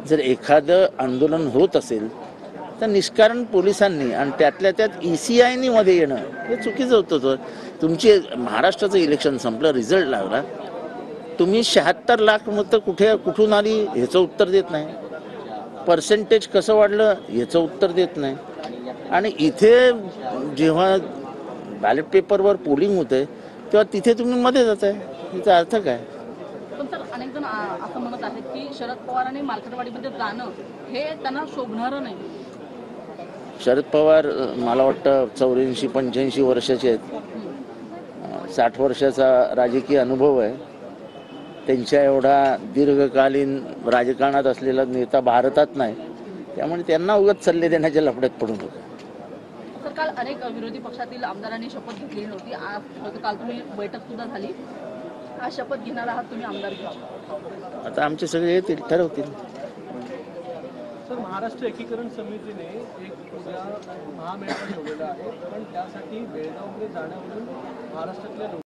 जर एखादं आंदोलन होत असेल तर निष्कारण पोलिसांनी आणि त्यातल्या त्यात ECIनी मध्ये येणं हे चुकीचं होतं. तुमची महाराष्ट्राचं इलेक्शन संपलं, रिझल्ट लागला, तुम्ही 76 लाख मतं कुठून आली ह्याचं उत्तर देत नाही, पर्सेंटेज कसं वाढलं ह्याचं उत्तर देत नाही, आणि इथे जेव्हा बॅलेट पेपरवर पोलिंग होते तेव्हा तिथे तुम्ही मध्ये जाताय, याचा अर्थ काय? पण सर अनेक जण असं म्हणत आहेत की शरद पवारांनी मार्केटवाडीमध्ये जाणं हे त्यांना शोभणारं नाही. शरद पवार मला वाटतं 84-85 वर्षाचे आहेत, 60 वर्षाचा राजकीय अनुभव आहे, त्यांच्या एवढा दीर्घकालीन राजकारणात असलेला नेता भारतात नाही, त्यामुळे त्यांना उगाच सल्ले देण्याच्या लफड्यात पडू नका. तर काल अनेक विरोधी पक्षातील आमदारांनी शपथ घेतलेली नव्हती, आज काल तुम्ही बैठक सुद्धा झाली, आज शपथ घेणार आहात तुम्ही आमदारकीची. आता आमचे सगळे येतील, ठरवतील. सर, महाराष्ट्र एकीकरण समितीने एक उद्या महामेळावा ठेवलेला आहे, पण त्यासाठी बेळगावमध्ये जाण्यावरून महाराष्ट्रातल्या